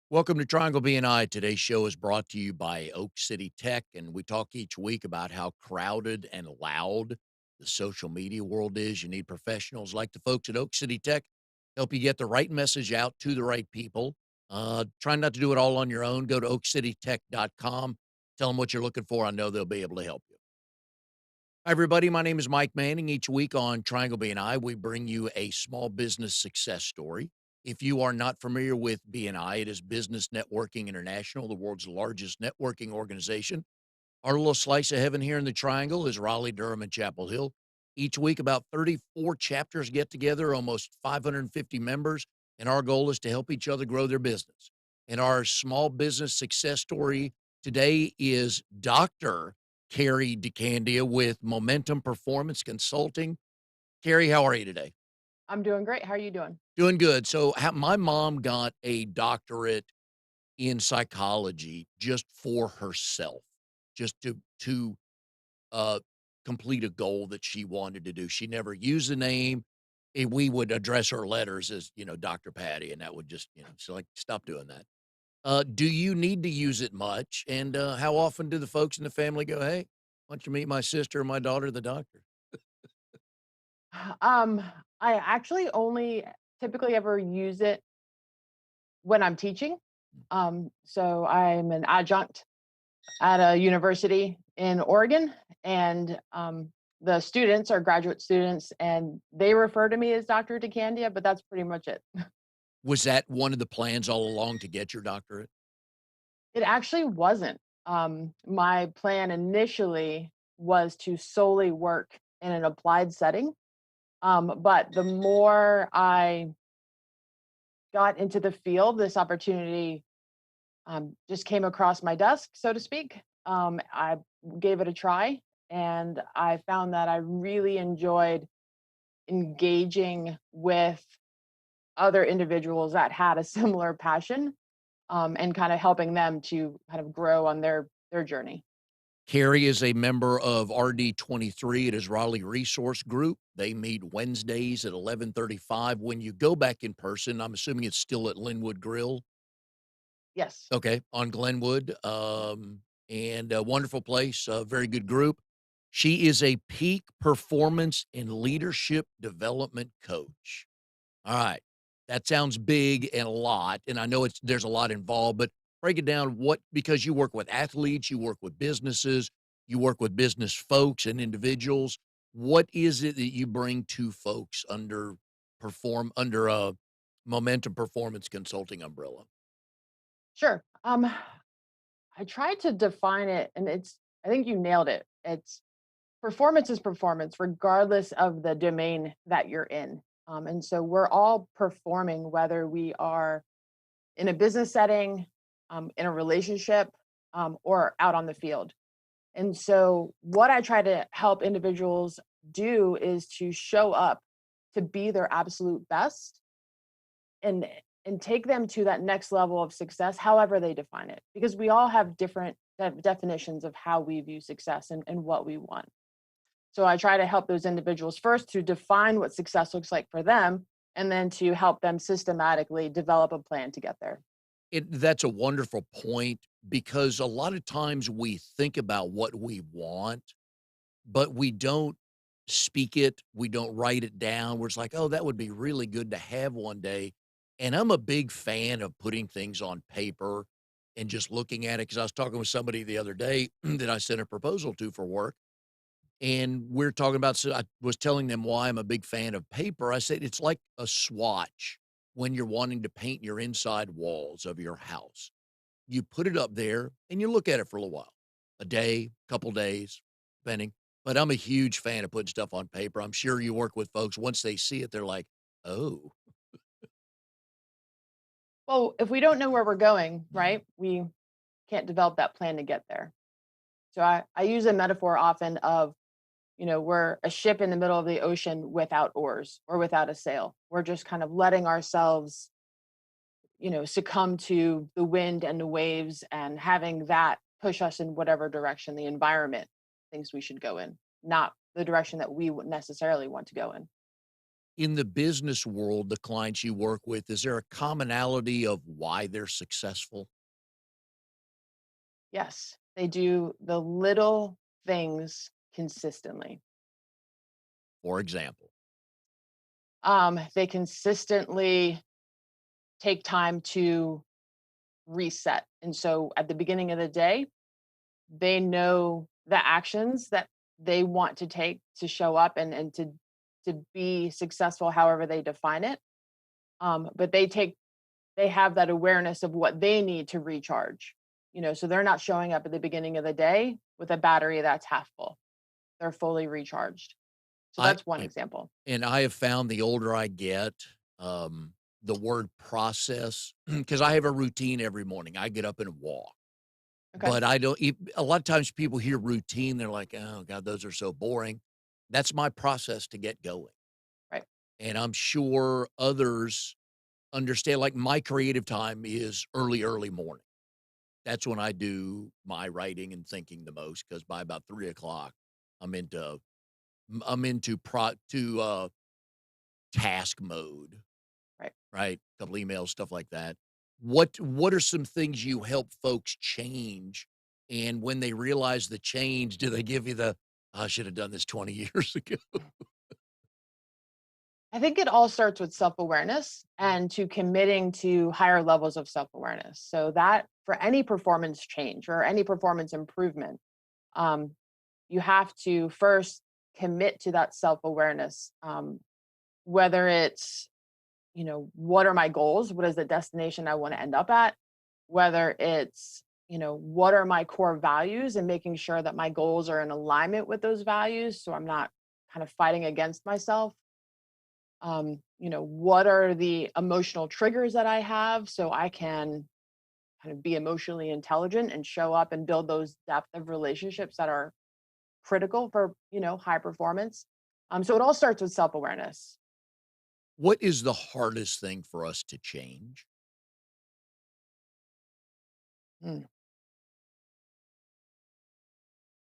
Welcome to Triangle BNI. Today's show is brought to you by Oak City Tech, and we talk each week about how crowded and loud the social media world is. You need professionals like the folks at Oak City Tech help you get the right message out to the right people. Try not to do it all on your own. Go to oakcitytech.com. Tell them what you're looking for. I know they'll be able to help you. Hi, everybody. My name is Mike Manning. Each week on Triangle BNI, we bring you a small business success story. If you are not familiar with BNI, it is Business Networking International, the world's largest networking organization. Our little slice of heaven here in the Triangle is Raleigh, Durham, and Chapel Hill. Each week, about 34 chapters get together, almost 550 members, and our goal is to help each other grow their business. And our small business success story today is Dr. Cari DeCandia with Momentum Performance Consulting. Cari, how are you today? I'm doing great. How are you doing? Doing good. So, my mom got a doctorate in psychology just for herself, just to uh, complete a goal that she wanted to do. She never used the name. We would address her letters as, Dr. Patty, and that would just, so like, stop doing that. Do you need to use it much? And how often do the folks in the family go, hey, why don't you meet my sister or my daughter, the doctor? Um, I actually only typically ever use it when I'm teaching. So I'm an adjunct at a university in Oregon, and the students are graduate students, and they refer to me as Dr. DeCandia, but that's pretty much it. Was that one of the plans all along to get your doctorate? It actually wasn't. My plan initially was to solely work in an applied setting. But the more I got into the field, this opportunity just came across my desk, so to speak. I gave it a try, and I found that I really enjoyed engaging with other individuals that had a similar passion, and kind of helping them to kind of grow on their journey. Carrie is a member of RD23. It is Raleigh Resource Group. They meet Wednesdays at 11:35. When you go back in person, I'm assuming it's still at Linwood Grill. Yes. Okay, on Glenwood, and a wonderful place, a very good group. She is a peak performance and leadership development coach. All right, that sounds big and a lot, and I know there's a lot involved, but break it down. What Because you work with athletes, you work with businesses, you work with business folks and individuals. What is it that you bring to folks under a Momentum Performance Consulting umbrella? Sure. I tried to define it, and I think you nailed it. It's performance is performance, regardless of the domain that you're in. And so we're all performing, whether we are in a business setting, in a relationship, or out on the field. And so, what I try to help individuals do is to show up to be their absolute best, and take them to that next level of success, however they define it, because we all have different definitions of how we view success and what we want. So I try to help those individuals first to define what success looks like for them, and then to help them systematically develop a plan to get there. That's a wonderful point because a lot of times we think about what we want, but we don't speak it, we don't write it down. We're just like, "Oh, that would be really good to have one day." And I'm a big fan of putting things on paper and just looking at it because I was talking with somebody the other day that I sent a proposal to for work, and we're talking about, so I was telling them why I'm a big fan of paper. I said it's like a swatch when you're wanting to paint your inside walls of your house. You put it up there and you look at it for a little while, a day, couple days, depending. But I'm a huge fan of putting stuff on paper. I'm sure you work with folks, once they see it, they're like, "Oh, Well, if we don't know where we're going, right, we can't develop that plan to get there. So I use a metaphor often of, we're a ship in the middle of the ocean without oars or without a sail. We're just kind of letting ourselves, succumb to the wind and the waves, and having that push us in whatever direction the environment thinks we should go in, not the direction that we would necessarily want to go in. In the business world, the clients you work with, is there a commonality of why they're successful? Yes, they do the little things consistently. For example, They consistently take time to reset. And so at the beginning of the day, they know the actions that they want to take to show up and to be successful however they define it. But they have that awareness of what they need to recharge. So they're not showing up at the beginning of the day with a battery that's half full. They're fully recharged. So I that's one yeah, example. and I have found the older I get, the word process, because I have a routine every morning. I get up and walk, Okay. but I don't a lot of times people hear routine, they're like, "Oh god, those are so boring." That's my process to get going, Right. and I'm sure others understand, like, my creative time is early, early morning. That's when I do my writing and thinking the most. Because by about 3 o'clock, I'm into I'm into task mode, Right. right? Couple emails, stuff like that. What are some things you help folks change? And when they realize the change, do they give you the, "I should have done this 20 years ago?" I think it all starts with self-awareness and to committing to higher levels of self-awareness. So that for any performance change or any performance improvement, um, you have to first commit to that self-awareness. Whether it's, what are my goals? What is the destination I want to end up at? Whether it's, what are my core values and making sure that my goals are in alignment with those values. So I'm not kind of fighting against myself. What are the emotional triggers that I have so I can kind of be emotionally intelligent and show up and build those depth of relationships that are critical for, high performance. So it all starts with self-awareness. What is the hardest thing for us to change? Mm.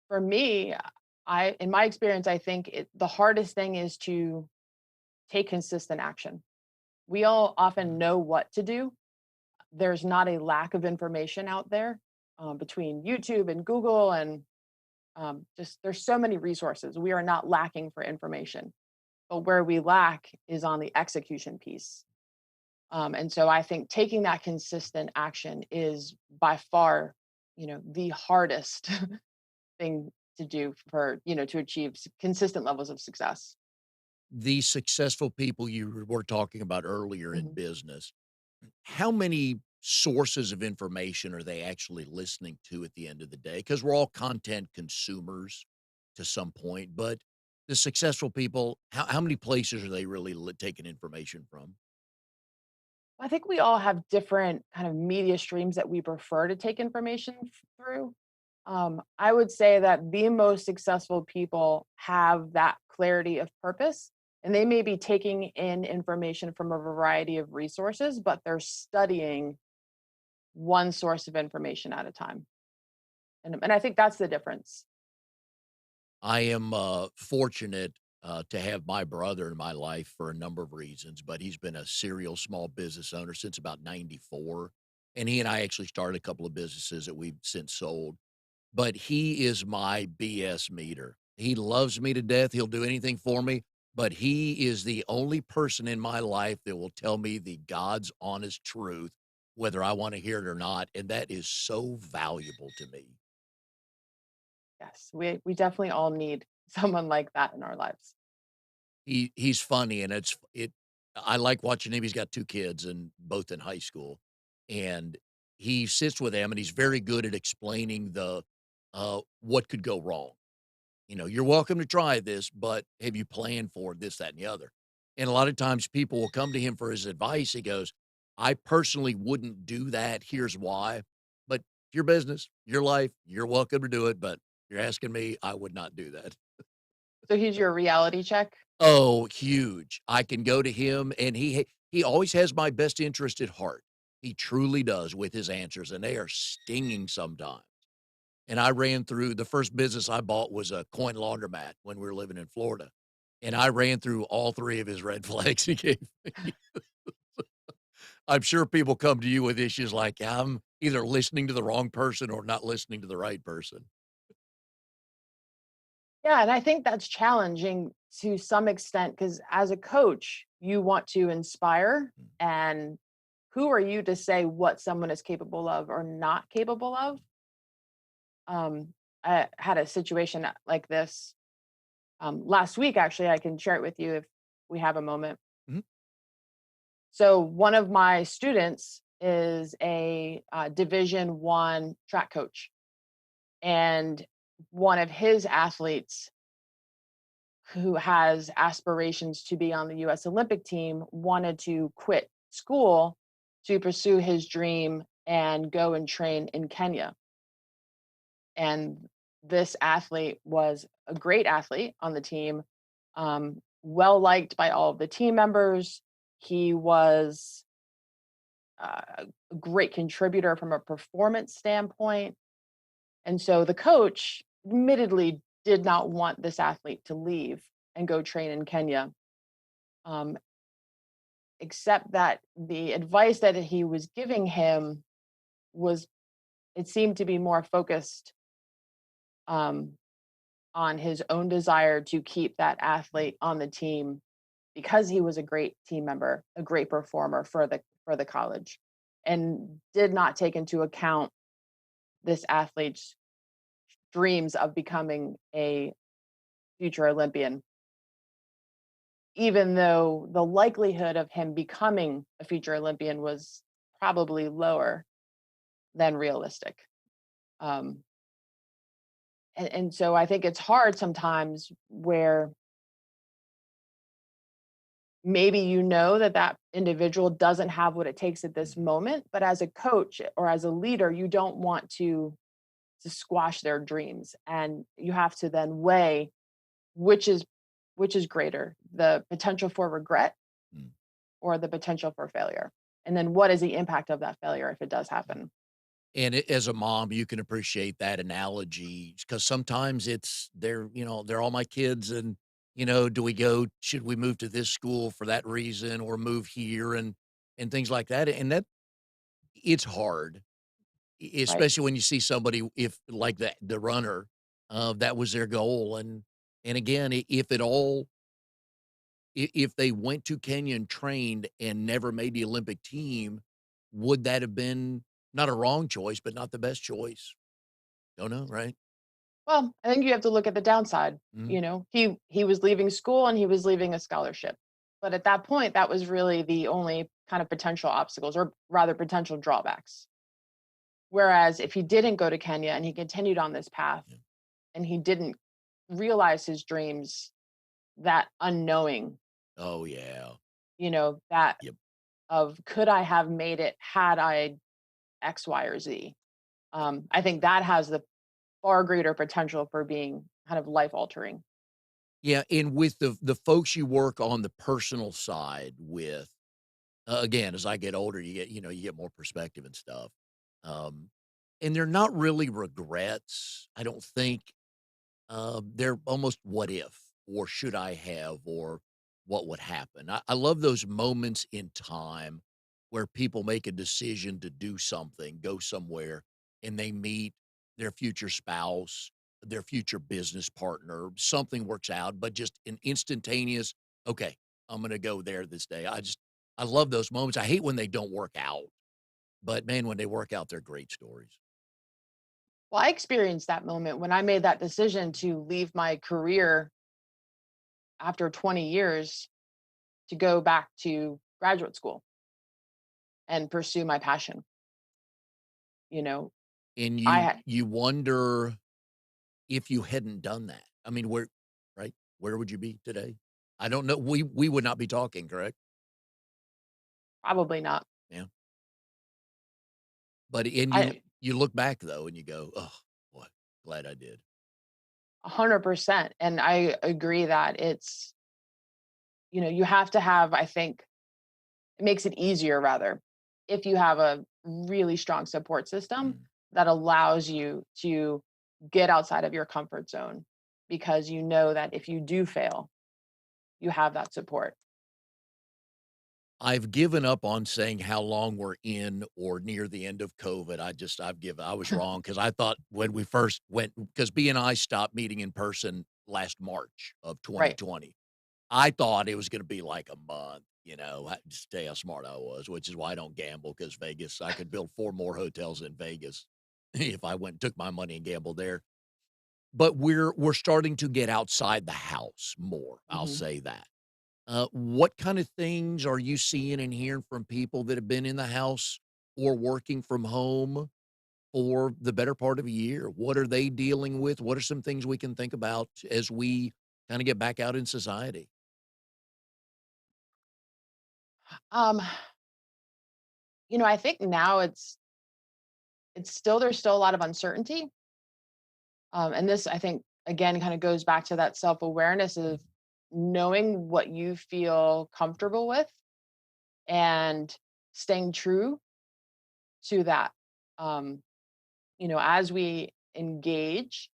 For me, in my experience, I think the hardest thing is to take consistent action. We all often Mm. know what to do. There's not a lack of information out there between YouTube and Google and just there's so many resources. We are not lacking for information, but where we lack is on the execution piece. And so I think taking that consistent action is by far, the hardest thing to do for, to achieve consistent levels of success. The successful people you were talking about earlier in Mhm. business, how many sources of information are they actually listening to at the end of the day? Because we're all content consumers to some point, but the successful people, how many places are they really taking information from? I think we all have different kind of media streams that we prefer to take information through. I would say that the most successful people have that clarity of purpose, and they may be taking in information from a variety of resources, but they're studying one source of information at a time. And I think that's the difference. I am fortunate to have my brother in my life for a number of reasons, but he's been a serial small business owner since about 94. And he and I actually started a couple of businesses that we've since sold. But he is my BS meter. He loves me to death. He'll do anything for me, but he is the only person in my life that will tell me the God's honest truth, whether I want to hear it or not. And that is so valuable to me. Yes, we definitely all need someone like that in our lives. He's funny, and I like watching him. He's got 2 kids and both in high school, and he sits with them, and he's very good at explaining what could go wrong. "You're welcome to try this, but have you planned for this, that, and the other?" And a lot of times people will come to him for his advice. He goes, "I personally wouldn't do that. Here's why. But your business, your life, you're welcome to do it, but you're asking me, I would not do that." So he's your reality check. Oh, huge. I can go to him, and he always has my best interest at heart. He truly does with his answers, and they are stinging sometimes. And I ran through the first business I bought was a coin laundromat when we were living in Florida. and I ran through all 3 of his red flags he gave me. I'm sure people come to you with issues like, I'm either listening to the wrong person or not listening to the right person. Yeah, and I think that's challenging to some extent because as a coach, you want to inspire. Mm, And who are you to say what someone is capable of or not capable of? Um, I had a situation like this last week. Actually, I can share it with you if we have a moment. mhm, So, one of my students is a Division One track coach, and one of his athletes who has aspirations to be on the US Olympic team wanted to quit school to pursue his dream and go and train in Kenya. And this athlete was a great athlete on the team, well liked by all of the team members. He was a great contributor from a performance standpoint. And so the coach admittedly did not want this athlete to leave and go train in Kenya. Um, except that the advice that he was giving him was, it seemed to be more focused um, on his own desire to keep that mm, athlete on the team because he was a great team member, a great performer for the college, and did not take into account this athlete's dreams of becoming a future Olympian, even though the likelihood of him becoming a future Olympian was probably lower than realistic. Um, and so I think it's hard sometimes where maybe you know that that individual doesn't have what it takes at this mm. moment, but as a coach or as a leader, you don't want to squash their dreams, and you have to then weigh which is which is greater, the potential for regret Mm. or the potential for failure, and then what is the impact of that failure if it does happen. And as a mom, you can appreciate that analogy because sometimes they're all my kids and, do we go should we move to this school for that reason or move here and things like that, and that it's hard, Right. especially when you see somebody if like the runner, that was their goal, and again, if it all if they went to Kenya and trained and never made the Olympic team, would that have been not a wrong choice, but not the best choice? Don't know, right? Well, I think you have to look at the downside. Mhm, You know, he was leaving school and he was leaving a scholarship. But at that point, that was really the only kind of potential obstacles or rather potential drawbacks. Whereas if he didn't go to Kenya and he continued on this path yeah. and he didn't realize his dreams, that unknowing, Oh, yeah. that Yep. of could I have made it had I X, Y, or Z? I think that has the far greater potential for being kind of life altering. Yeah, and with the folks you work on the personal side with, again, as I get older, you get more perspective and stuff, um, and they're not really regrets, I don't think. They're almost what if, or should I have, or what would happen. I love those moments in time where people make a decision to do something, go somewhere, and they meet their future spouse, their future business partner, something works out, but just an instantaneous, okay, I'm going to go there this day. I love those moments. I hate when they don't work out, but man, when they work out, they're great stories. Well, I experienced that moment when I made that decision to leave my career after 20 years to go back to graduate school and pursue my passion. You know, And I you, had you wonder, if you hadn't done that, I mean, where would you be today? I don't know. We would not be talking, correct? probably not. Yeah. But and you I you look back though and you go, "Oh, boy, glad I did." 100%. And I agree that it's, you have to have, I think, it makes it easier rather if you have a really strong support system Mm. that allows you to get outside of your comfort zone because you know that if you do fail, you have that support. I've given up on saying how long we're in or near the end of COVID. I was wrong because I thought when we first went, because BNI stopped meeting in person last March of Right. 2020. I thought it was gonna be like a month, just tell you how smart I was, which is why I don't gamble because Vegas, I could build 4 more hotels in Vegas if I went and took my money and gambled there. But we're starting to get outside the house more, I'll Mhm. say that. What kind of things are you seeing and hearing from people that have been in the house or working from home for the better part of a year? What are they dealing with? What are some things we can think about as we kinda get back out in society? Um, I think now it's still there's still a lot of uncertainty. And this, I think, again, kind of goes back to that self-awareness of knowing what you feel comfortable with and staying true to that. Um, as we engage,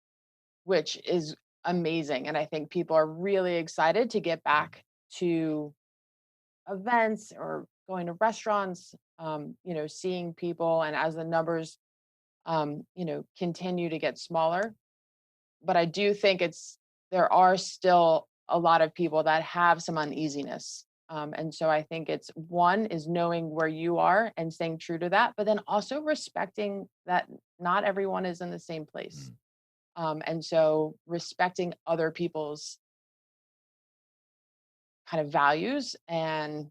which is amazing. And I think people are really excited to get back to events or going to restaurants, seeing people. And as the numbers, continue to get smaller, but I do think there are still a lot of people that have some uneasiness. And so I think it's one is knowing where you are and staying true to that, but then also respecting that not everyone is in the same place. Mm. And so respecting other people's kind of values and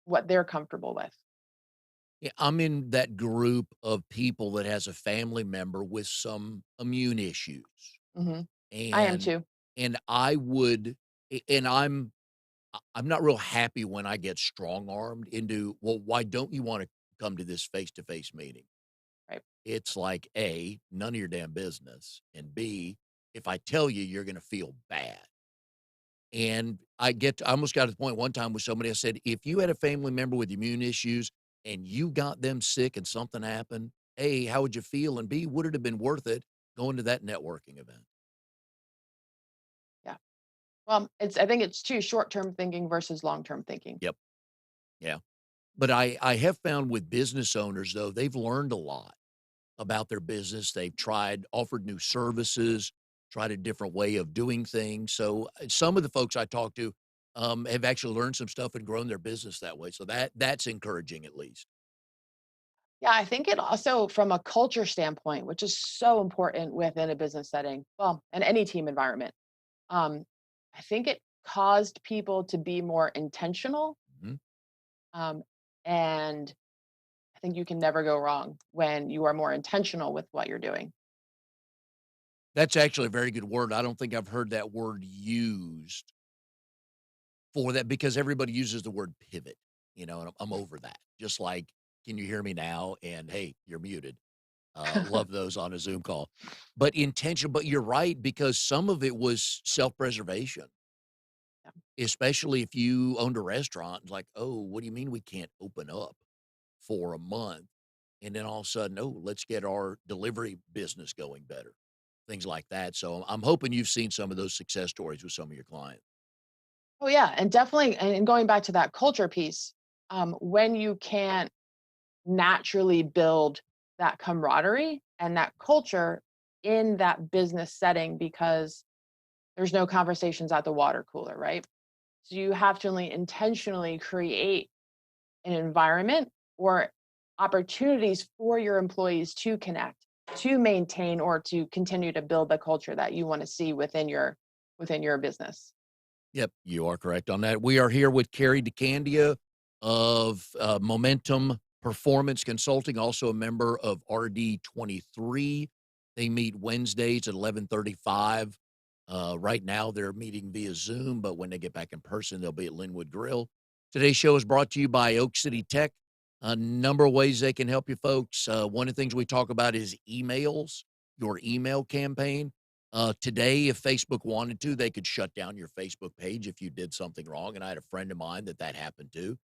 what they're comfortable with. Yeah, I'm in that group of people that has a family member with some immune issues, Hmm. I am and too. and I would and I'm not real happy when I get strong-armed into, "Well, why don't you wanna come to this face-to-face meeting?" Right. It's like, A, none of your damn business, and B, if I tell you, you're gonna feel bad. And I almost got to the point one time with somebody, I said, "If you had a family member with immune issues and you got them sick and something happened, A, how would you feel? And B, would it have been worth it going to that networking event?" Yeah. Well, I think it's too short-term thinking versus long-term thinking. Yep. Yeah. But I have found with business owners, though, they've learned a lot about their business. They've offered new services, tried a different way of doing things. So some of the folks I talk to have actually learned some stuff and grown their business that way. So that's encouraging at least. Yeah, I think it also from a culture standpoint, which is so important within a business setting, well, in any team environment. Um, I think it caused people to be more intentional. Mhm. Um, and I think you can never go wrong when you are more intentional with what you're doing. That's actually a very good word. I don't think I've heard that word used for that because everybody uses the word pivot, and I'm over that. Just like, "Can you hear me now?" And, "Hey, you're muted." Love those on a Zoom call. But you're right because some of it was self-preservation, Yeah. especially if you owned a restaurant. It's like, "Oh, what do you mean we can't open up for a month?" And then all of a sudden, "Oh, let's get our delivery business going better." Things like that. So I'm hoping you've seen some of those success stories with some of your clients. Oh yeah, and definitely, and going back to that culture piece, when you can't naturally build that camaraderie and that culture in that business setting because there's no conversations at the water cooler, right? So you have to only intentionally create an environment or opportunities for your employees to connect, to maintain or to continue to build the culture that you want to see within your business. Yep, you are correct on that. We are here with Cari DeCandia of Momentum Performance Consulting, also a member of RD23. They meet Wednesdays at 11:35. Right now, they're meeting via Zoom, but when they get back in person, they'll be at Linwood Grill. Today's show is brought to you by Oak City Tech. A number of ways they can help you folks. One of the things we talk about is emails, your email campaign. Today, if Facebook wanted to, they could shut down your Facebook page if you did something wrong. And I had a friend of mine that happened to.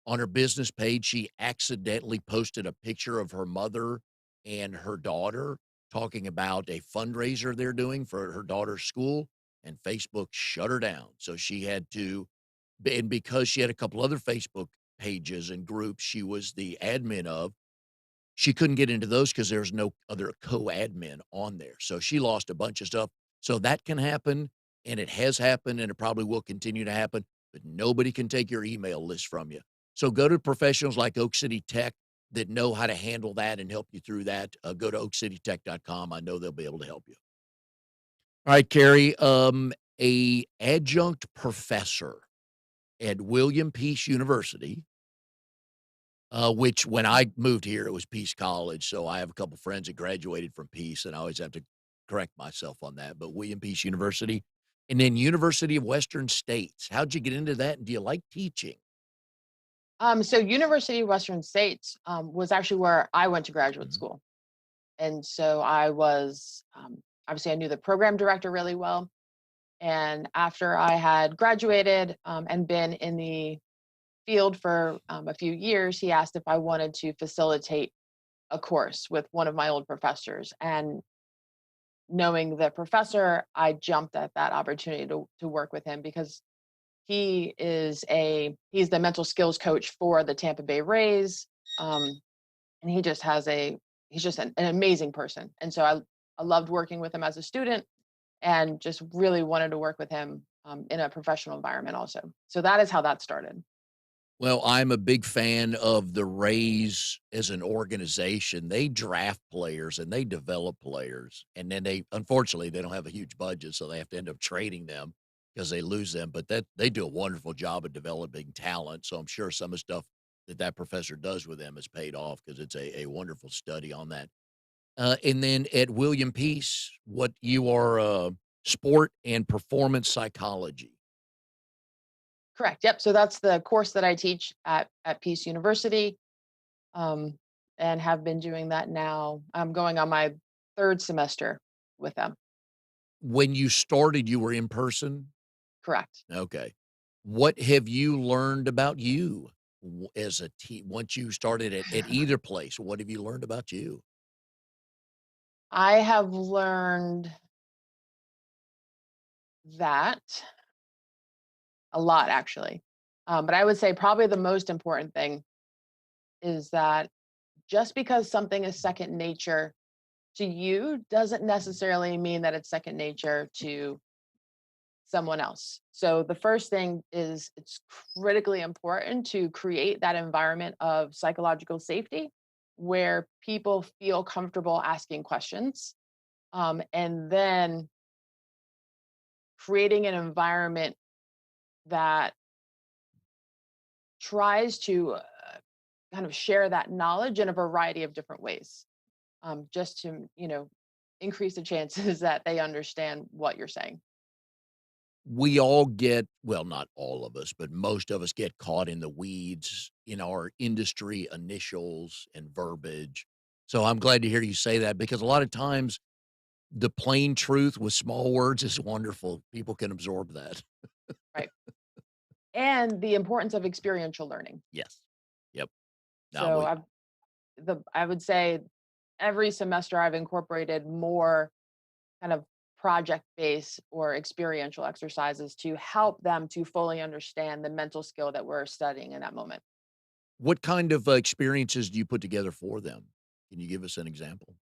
On her business page, she accidentally posted a picture of her mother and her daughter talking about a fundraiser they're doing for her daughter's school, and Facebook shut her down. So she had to And because she had a couple other Facebook pages and groups she was the admin of, she couldn't get into those because there's no other co-admin on there. So she lost a bunch of stuff. So that can happen, and it has happened, and it probably will continue to happen, but nobody can take your email list from you. So go to professionals like Oak City Tech that know how to handle that and help you through that. Go to oakcitytech.com. I know they'll be able to help you. All right, Carrie. A adjunct professor at William Peace University, which when I moved here, it was Peace College. So I have a couple friends that graduated from Peace, and I always have to correct myself on that. But William Peace University, and then University of Western States. How'd you get into that? And do you like teaching? So University of Western States was actually where I went to graduate Mhm. school. And so I was, obviously, I knew the program director really well. And after I had graduated and been in the field for a few years, he asked if I wanted to facilitate a course with one of my old professors. And knowing the professor, I jumped at that opportunity to work with him because he's the mental skills coach for the Tampa Bay Rays. And he's just an amazing person. And so I loved working with him as a student and just really wanted to work with him in a professional environment also. So that is how that started. Well, I'm a big fan of the Rays as an organization. They draft players and they develop players, and then unfortunately, they don't have a huge budget, so they have to end up trading them because they lose them. But that they do a wonderful job of developing talent. So I'm sure some of the stuff that professor does with them has paid off because it's a wonderful study on that. And then at William Peace, what you are sport and performance psychology. Correct. Yep. So that's the course that I teach at Peace University, um, and have been doing that now. I'm going on my third semester with them. When you started, you were in person. Correct. Okay. What have you learned about you as a team once you started at either place? What have you learned about you? I have learned that a lot, actually. But I would say probably the most important thing is that just because something is second nature to you doesn't necessarily mean that it's second nature to someone else. So the first thing is it's critically important to create that environment of psychological safety where people feel comfortable asking questions, and then creating an environment that tries to kind of share that knowledge in a variety of different ways, just to increase the chances that they understand what you're saying. We all get, well, not all of us, but most of us get caught in the weeds in our industry initials and verbiage. So I'm glad to hear you say that because a lot of times the plain truth with small words is wonderful. People can absorb that. Right. And the importance of experiential learning. Yes. Yep. Now So we I would say every semester I've incorporated more kind of project based or experiential exercises to help them to fully understand the mental skill that we're studying in that moment. What kind of experiences do you put together for them? Can you give us an example?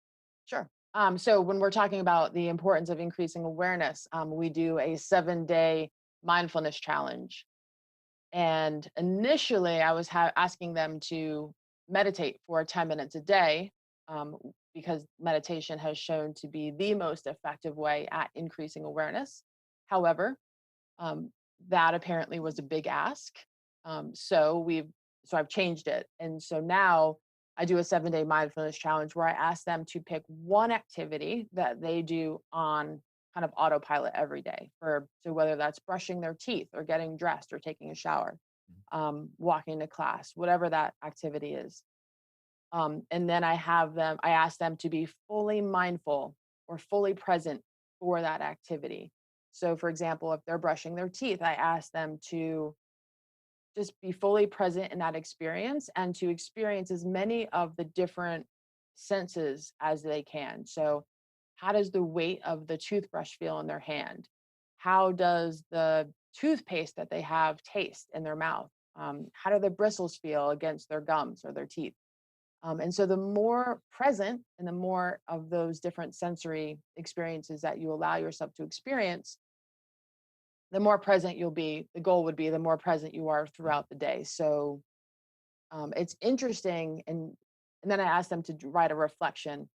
Sure. So when we're talking about the importance of increasing awareness, we do a 7-day mindfulness challenge. And initially, I was asking them to meditate for 10 minutes a day, because meditation has shown to be the most effective way at increasing awareness. However, um, that apparently was a big ask. So I've changed it, and so now I do a 7-day mindfulness challenge where I ask them to pick one activity that they do on kind of autopilot every day. So whether that's brushing their teeth or getting dressed or taking a shower, walking to class, whatever that activity is. And then I ask them to be fully mindful or fully present for that activity. So, for example, if they're brushing their teeth, I ask them to just be fully present in that experience and to experience as many of the different senses as they can. So, how does the weight of the toothbrush feel in their hand? How does the toothpaste that they have taste in their mouth? How do the bristles feel against their gums or their teeth? And so the more present and the more of those different sensory experiences that you allow yourself to experience, the more present you'll be. The goal would be the more present you are throughout the day. So it's interesting, and then I asked them to write a reflection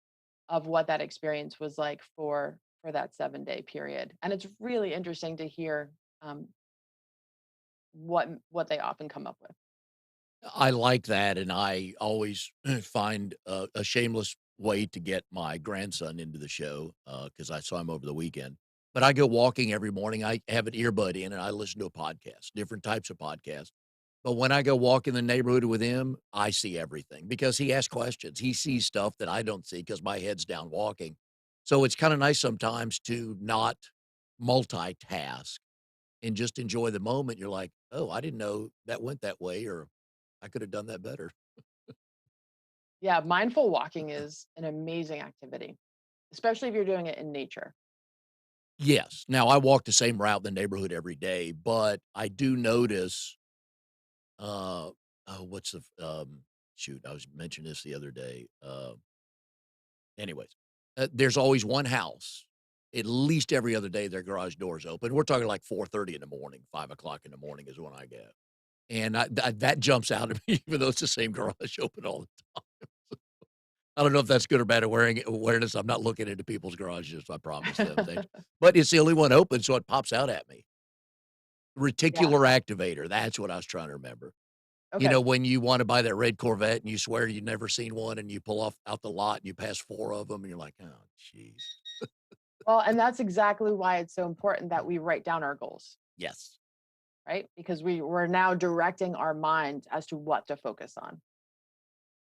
of what that experience was like for that 7 day period, and it's really interesting to hear um, what they often come up with. I like that, and I always find a shameless way to get my grandson into the show, because I saw him over the weekend. But I go walking every morning, I have an earbud in, and I listen to a podcast, different types of podcasts. But when I go walk in the neighborhood with him, I see everything because he asks questions. He sees stuff that I don't see because my head's down walking. So it's kinda nice sometimes to not multitask and just enjoy the moment. You're like, "Oh, I didn't know that went that way," or "I could have done that better." Yeah, mindful walking is an amazing activity, especially if you're doing it in nature. Yes. Now I walk the same route in the neighborhood every day, but I do notice, uh, oh, what's the shoot, I was mentioning this the other day. Anyways, there's always one house, at least every other day, their garage door is open. We're talking like 4:30 in the morning, 5 o'clock in the morning is when I go. And that jumps out at me, even though it's the same garage open all the time. I don't know if that's good or bad awareness. I'm not looking into people's garages, I promise them things. But it's the only one open, so it pops out at me. Yeah. Reticular activator, that's what I was trying to remember. You Okay. know, when you wanna buy that red Corvette and you swear you've never seen one and you pull off out the lot and you pass 4 of them and you're like, "Oh, jeez." Well, and that's exactly why it's so important that we write down our goals, Yes. right? Because we're now directing our mind as to what to focus on.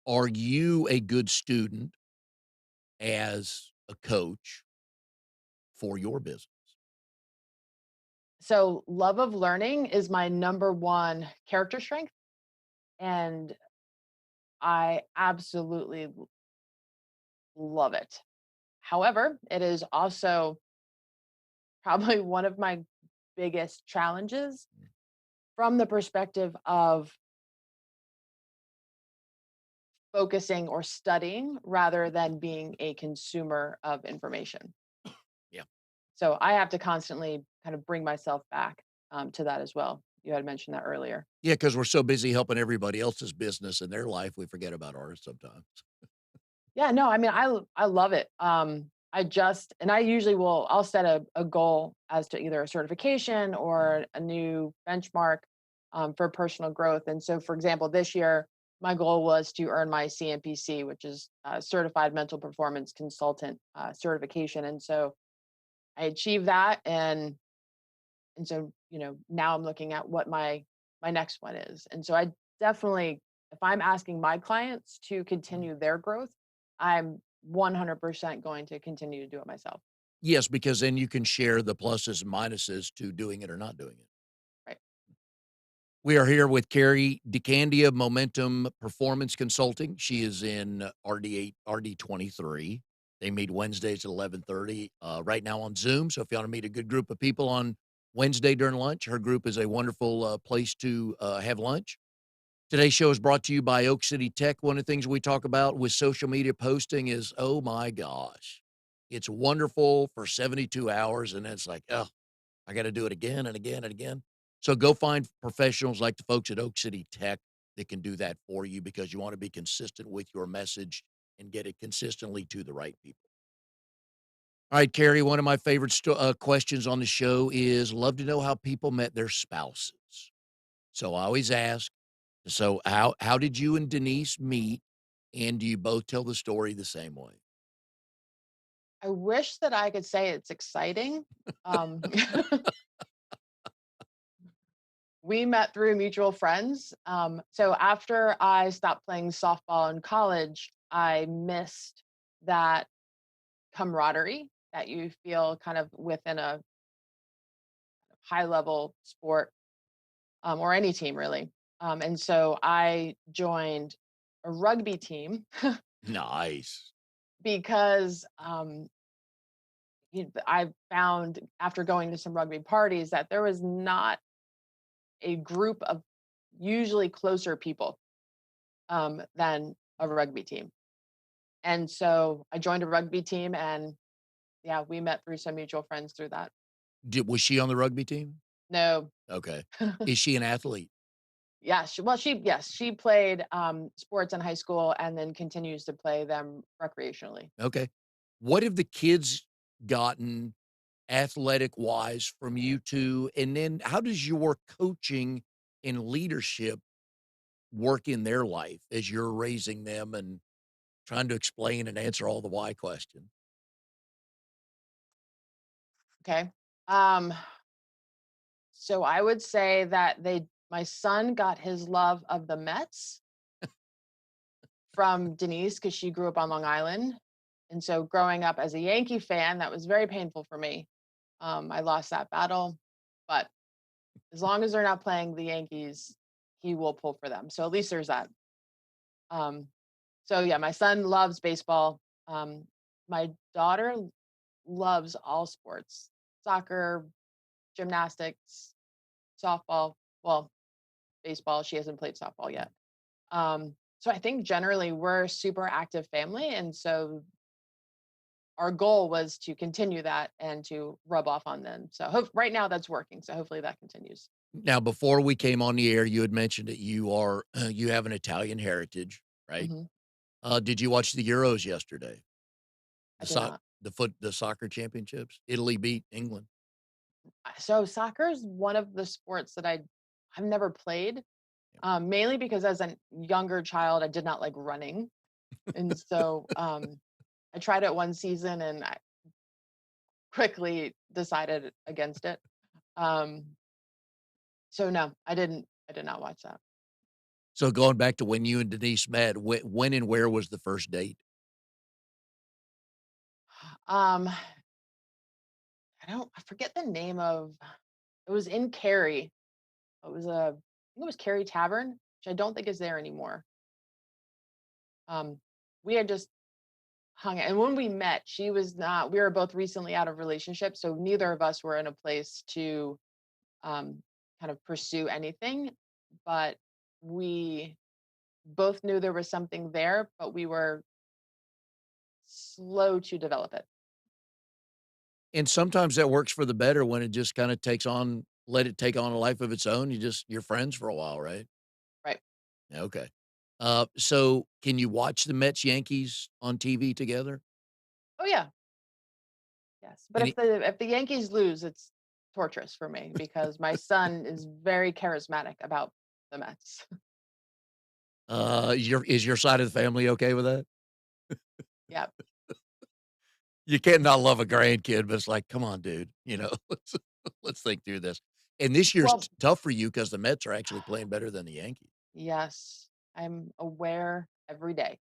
Are you a good student as a coach for your business? So, love of learning is my number one character strength, and I absolutely love it. However, it is also probably one of my biggest challenges from the perspective of focusing or studying rather than being a consumer of information. Yeah. So I have to constantly kind of bring myself back to that as well. You had mentioned that earlier. Yeah, because 'cause we're so busy helping everybody else's business and their life, we forget about ours sometimes. Yeah, no, I mean, I love it. I usually I'll set a goal as to either a certification Mm, or a new benchmark for personal growth. And so, for example, this year, my goal was to earn my CMPC, which is Certified Mental Performance Consultant certification. And so I achieved that, and so now I'm looking at what my next one is. And so I definitely, if I'm asking my clients to mm. continue their growth, I'm 100% going to continue to do it myself. Yes, because then you can share the pluses and minuses to doing it or not doing it. Right. We are here with Cari DeCandia, Momentum Performance Consulting. She is in RD8, RD23. They meet Wednesdays at 11:30, right now on Zoom. So if you want to meet a good group of people on Wednesday during lunch, her group is a wonderful place to have lunch. Today's show is brought to you by Oak City Tech. One of the things we talk about with social media posting is, oh my gosh, it's wonderful for 72 hours. And then it's like, oh, I got to do it again and again and again. So go find professionals like the folks at Oak City Tech that can do that for you because you want to be consistent with your message and get it consistently to the right people. All right, Carrie, one of my favorite questions on the show is love to know how people met their spouses. So I always ask, so how did you and Denise meet? And do you both tell the story the same way? I wish that I could say it's exciting. Um, we met through mutual friends. So after I stopped playing softball in college, I missed that camaraderie that you feel kind of within a high level sport, or any team really. And so I joined a rugby team Nice. because I found after going to some rugby parties that there was not a group of usually closer people than a rugby team. And so I joined a rugby team, and yeah, we met through some mutual friends through that. Did was she on the rugby team? No. Okay. Is she an athlete? Yeah, yes, she played sports in high school and then continues to play them recreationally. Okay. What have the kids gotten athletic wise from you 2? And then how does your coaching and leadership work in their life as you're raising them and trying to explain and answer all the why question? Okay. Um so I would say that they my son got his love of the Mets from Denise because she grew up on Long Island. And so growing up as a Yankee fan, that was very painful for me. I lost that battle, but as long as they're not playing the Yankees, he will pull for them. So at least there's that. Um, so yeah, my son loves baseball. My daughter loves all sports: soccer, gymnastics, softball. Well, baseball. She hasn't played softball yet. So I think generally we're a super active family, and so our goal was to continue that and to rub off on them. So right now that's working. So hopefully that continues. Now, before we came on the air, you had mentioned that you are you have an Italian heritage, right? Hmm. Did you watch the Euros yesterday? I The did soc not. the soccer championships? Italy beat England. So soccer is one of the sports that I've never played, Yeah. mainly because as a younger child I did not like running, and so I tried it one season and I quickly decided against it. Um, so no, I didn't. I did not watch that. So going back to when you and Denise met, when and where was the first date? Um, I forget the name of. It was in Cary. It was I think it was Cary Tavern, which I don't think is there anymore. Um, we had just hung out, and when we met, she was not. We were both recently out of relationships, so neither of us were in a place to um, kind of pursue anything. But we both knew there was something there, but we were slow to develop it. And sometimes that works for the better when it just kinda takes on let it take on a life of its own. You're friends for a while, right? Right. Okay. So can you watch the Mets Yankees on TV together? Oh yeah. Yes. But Any if the Yankees lose, it's torturous for me because my son is very charismatic about the Mets. is your side of the family okay with that? Yeah. You can't not love a grandkid, but it's like, "Come on, dude," let's think through this. And this year's Well, tough for you because the Mets are actually playing better than the Yankees. yes. I'm aware every day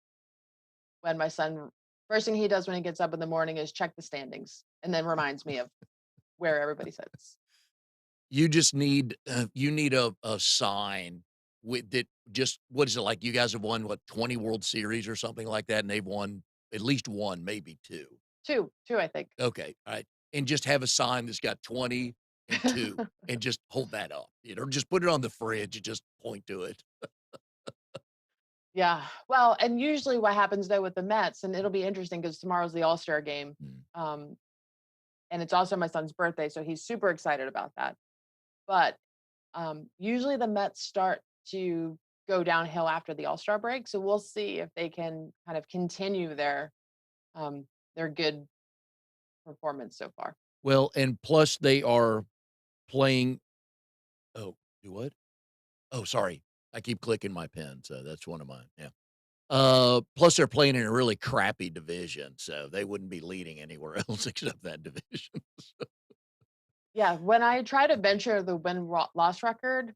when my son first thing he does when he gets up in the morning is check the standings and then reminds me of where everybody sits. You just need, you need a sign with that just what is it like? You guys have won, what, 20 World Series or something like that, and they've won at least 1, maybe 2. 2, I think. Okay, alright, and just have a sign that's got 20 and 2, and just hold that up, just put it on the fridge and just point to it. Yeah. Well, and usually what happens though with the Mets, and it'll be interesting because tomorrow's the All-Star game. Mm. Um, and it's also my son's birthday, so he's super excited about that. But usually the Mets start to go downhill after the All-Star break. So we'll see if they can kind of continue their good performance so far. Well, and plus they are playing oh, do what? Oh, sorry. I keep clicking my pen, so that's one of mine, yeah. Plus they're playing in a really crappy division, so they wouldn't be leading anywhere else except that division. Yeah, when I try to venture the loss record,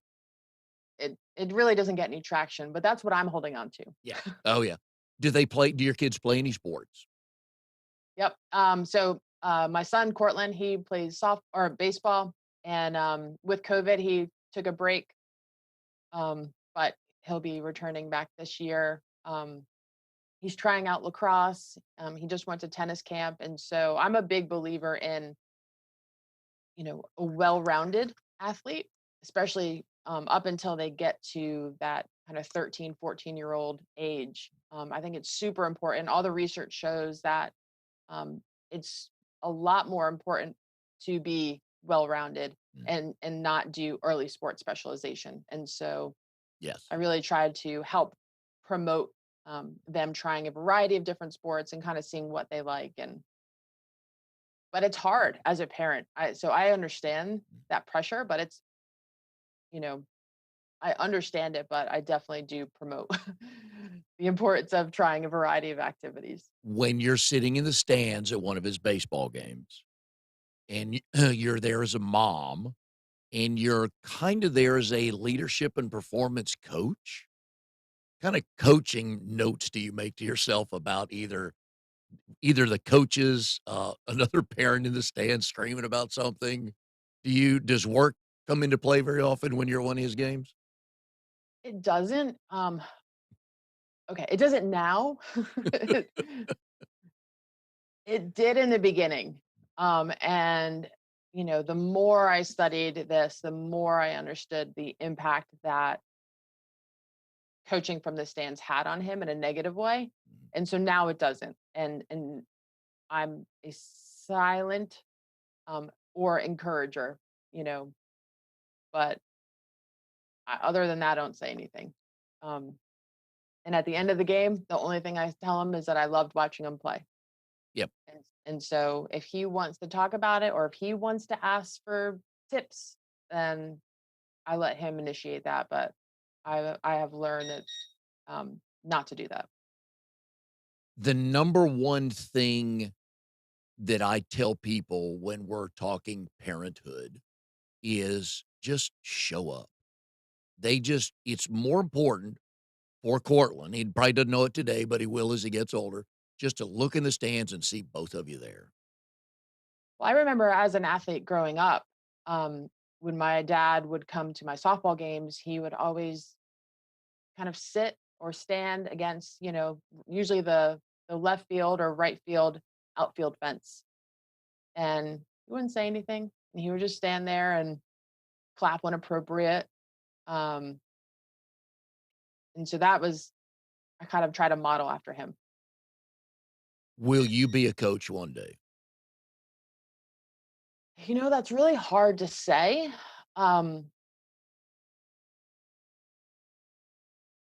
it really doesn't get any traction, but that's what I'm holding on to. Yeah. Oh, yeah. Do your kids play any sports? Yep. My son Cortland, he plays soft or baseball, and with COVID, he took a break. But he'll be returning back this year. He's trying out lacrosse. He just went to tennis camp, and so I'm a big believer in, a well-rounded athlete, especially up until they get to that kind of 13, 14-year-old age. I think it's super important. All the research shows that it's a lot more important to be well-rounded Mm, and not do early sport specialization. And so yes. I really tried to help promote them trying a variety of different sports and kind of seeing what they like. And but it's hard as a parent. So I understand Mm. that pressure, but you know, I understand it, but I definitely do promote the importance of trying a variety of activities. When you're sitting in the stands at one of his baseball games and you're there as a mom and you're kind of there as a leadership and performance coach, kind of coaching notes do you make to yourself about either the coaches, another parent in the stands screaming about something? Does work come into play very often when you're at one of his games? It doesn't. Okay, it doesn't now. It did in the beginning. And the more I studied this, the more I understood the impact that coaching from the stands had on him in a negative way. Mhm. And so now it doesn't. And I'm a silent or encourager, you know, but other than that, I don't say anything. Um, and at the end of the game, the only thing I tell him is that I loved watching him play. Yep. And so if he wants to talk about it or if he wants to ask for tips, then I let him initiate that. But I have learned that not to do that. The number one thing that I tell people when we're talking parenthood is just show up. It's more important for Cortland. He probably doesn't know it today, but he will as he gets older, just to look in the stands and see both of you there. Well, I remember as an athlete growing up, when my dad would come to my softball games, he would always kind of sit or stand against, usually the left field or right field outfield fence. And he wouldn't say anything. And he would just stand there and clap when appropriate. Um, and so that was I kind of try to model after him. Will you be a coach one day? That's really hard to say. Um,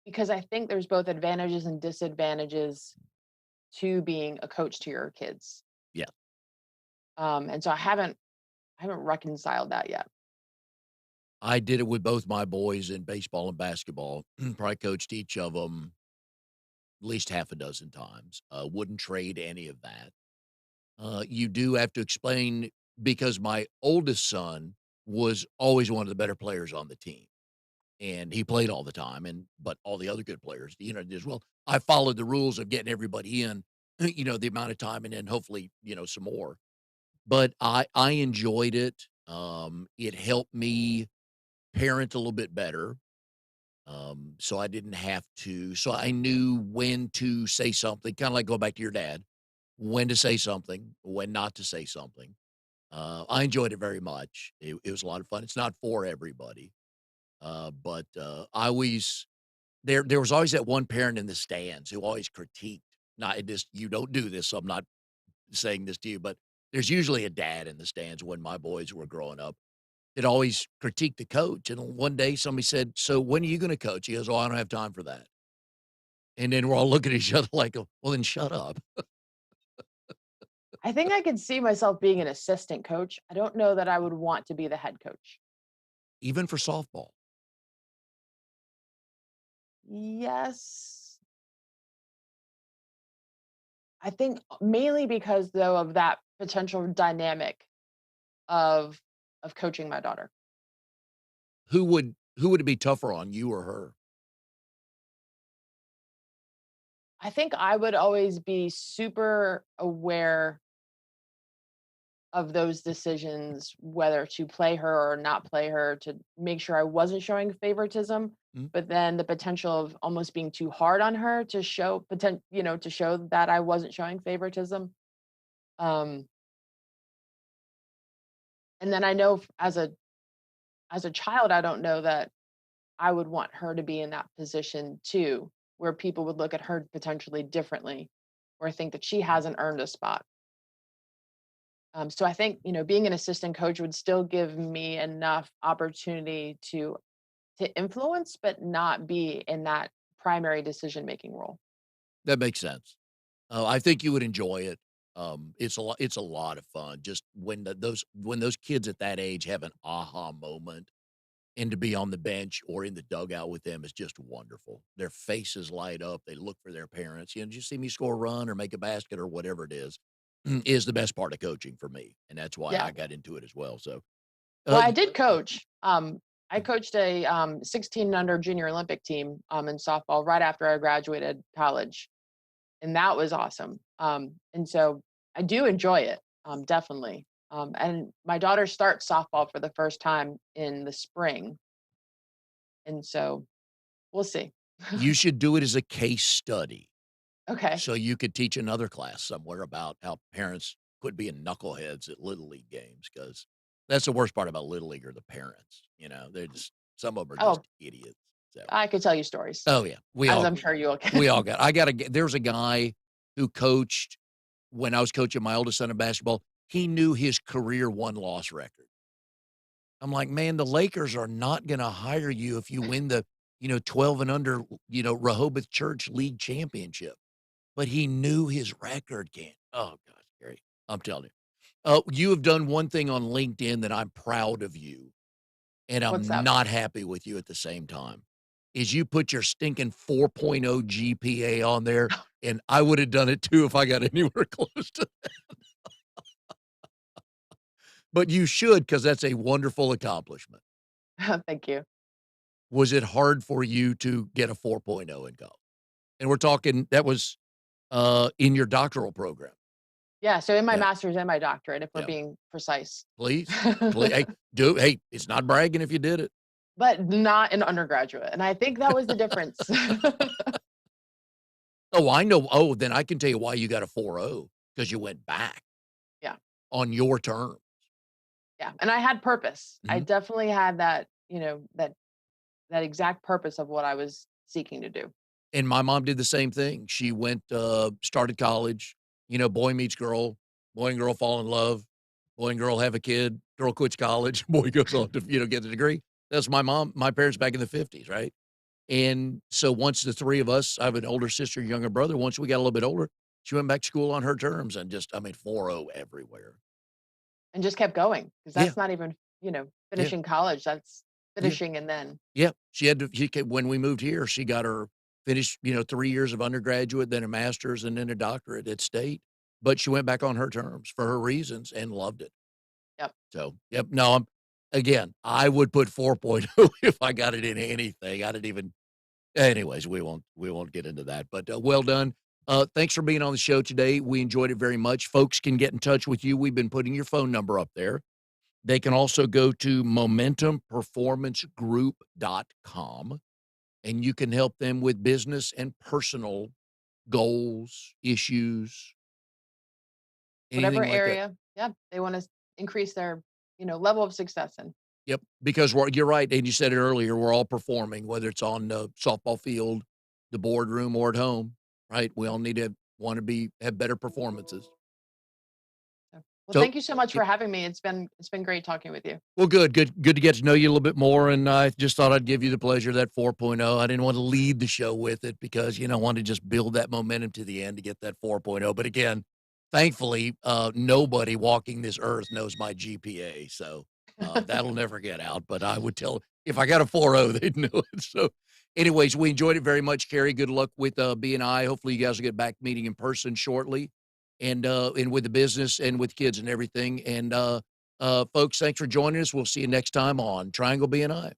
because I think there's both advantages and disadvantages to being a coach to your kids. Yeah. And so I haven't reconciled that yet. I did it with both my boys in baseball and basketball. Probably coached each of them at least half a dozen times. Wouldn't trade any of that. You do have to explain because my oldest son was always one of the better players on the team, and he played all the time, but all the other good players, did as well. I followed the rules of getting everybody in, the amount of time, and then hopefully, some more. But I enjoyed it. It helped me parent a little bit better. So I didn't have to. So I knew when to say something, kind of like go back to your dad, when to say something, when not to say something. I enjoyed it very much. It was a lot of fun. It's not for everybody, but I always there was always that one parent in the stands who always critiqued. Not it just you don't do this, so I'm not saying this to you, but there's usually a dad in the stands when my boys were growing up that always critiqued the coach. And one day somebody said, "So when are you going to coach?" He goes, "Oh, I don't have time for that." And then we're all looking at each other like, "Well, then shut up." I think I could see myself being an assistant coach. I don't know that I would want to be the head coach. Even for softball. Yes. I think mainly because though of that potential dynamic of coaching my daughter. Who would it be tougher on, you or her? I think I would always be super aware of those decisions, whether to play her or not play her, to make sure I wasn't showing favoritism. Mm. but then the potential of almost being too hard on her to show to show that I wasn't showing favoritism. Um, and then I know as a child, I don't know that I would want her to be in that position too, where people would look at her potentially differently or think that she hasn't earned a spot. So I think, being an assistant coach would still give me enough opportunity to influence, but not be in that primary decision making role. That makes sense. I think you would enjoy it. It's a lot of fun just when those kids at that age have an aha moment, and to be on the bench or in the dugout with them is just wonderful. Their faces light up, they look for their parents, "Did you see me score a run or make a basket?" or whatever it is the best part of coaching for me, and that's why I Yeah. got into it as well, so, Well, I y did coach. I coached a 16 and under junior Olympic team in softball right after I graduated college, and that was awesome. And so I do enjoy it, definitely. And my daughter starts softball for the first time in the spring, and so we'll see. you should do it as a case study. Okay. So you could teach another class somewhere about how parents quit being knuckleheads at little league games, because that's the worst part about little league are the parents, they're just some of them are just Oh, idiots, so I could tell you stories, oh, yeah, as I'm sure you we can. all got I got a there's a guy who coached when I was coaching my oldest son in basketball. He knew his career one-loss record. I'm like, "Man, the Lakers are not gonna hire you if you win the, 12 and under, Rehoboth Church League championship." But he knew his record, can oh gosh, Gary, I'm telling you. You have done one thing on LinkedIn that I'm proud of you, and What's I'm up? not happy with you at the same time, is you put your stinking 4.0 GPA on there, and I would have done it too if I got anywhere close to but you should, because that's a wonderful accomplishment. Thank you. Was it hard for you to get a 4.0 in college? And we're talking that was, in your doctoral program. Yeah. So in my Yeah, master's and my doctorate, if we're yeah. being precise. Please, hey, it's not bragging if you did it. But not an undergraduate, and I think that was the difference. Oh, I know. Oh, then I can tell you why you got a 4.0, because you went back Yeah, on your term. yeah, and I had purpose. I Mhm. definitely had that, that exact purpose of what I was seeking to do. And my mom did the same thing. She went, started college, boy meets girl, boy and girl fall in love, boy and girl have a kid, girl quits college, boy goes on to, get the degree. That's my parents back in the '50s, right? And so once the 3 of us, I have an older sister, younger brother, once we got a little bit older, she went back to school on her terms and just, I mean, 4.0 everywhere. And just kept going because Yeah, that's not even, yeah, finishing college, that's yeah. finishing and then. Yeah, when we moved here, she got her finished, 3 years of undergraduate, then a master's, and then a doctorate at State, but she went back on her terms for her reasons and loved it. Yep. So, yep, no, I would put 4.0 if I got it in anything. I didn't even anyways, we won't get into that, but, well done. Thanks for being on the show today. We enjoyed it very much. Folks can get in touch with you. We've been putting your phone number up there. They can also go to momentumperformancegroup.com, and you can help them with business and personal goals, issues, Whatever anything like that. area, yeah, they wanna increase their, level of success in. Yep, because you're right, and you said it earlier, we're all performing, whether it's on the softball field, the boardroom, or at home, right? We all need to wanna have better performances. So, well, So thank you so much yep. for having me. It's been great talking with you. Well, good to get to know you a little bit more, and I just thought I'd give you the pleasure of that 4.0. I didn't want to lead the show with it because, I wanted to just build that momentum to the end to get that 4.0. But again, thankfully, nobody walking this earth knows my GPA, so, that'll never get out, but I would tell if I got a 4.0, they'd know it. So, anyways, we enjoyed it very much, Cari. Good luck with, BNI. Hopefully, you guys will get back meeting in person shortly, and with the business and with kids and everything, and, folks, thanks for joining us. We'll see you next time on Triangle BNI.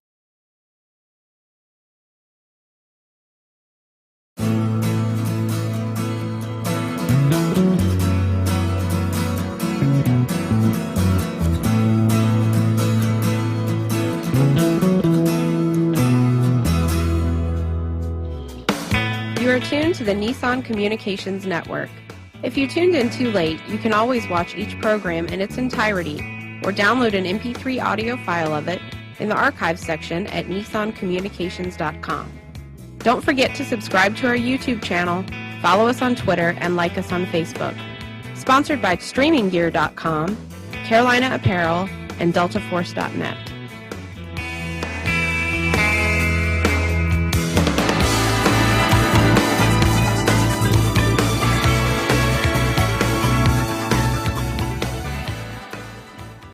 to the Nissan Communications Network. If you tuned in too late, you can always watch each program in its entirety or download an MP3 audio file of it in the archives section at nissancommunications.com. Don't forget to subscribe to our YouTube channel, follow us on Twitter, and like us on Facebook. Sponsored by StreamingGear.com, Carolina Apparel, and DeltaForce.net.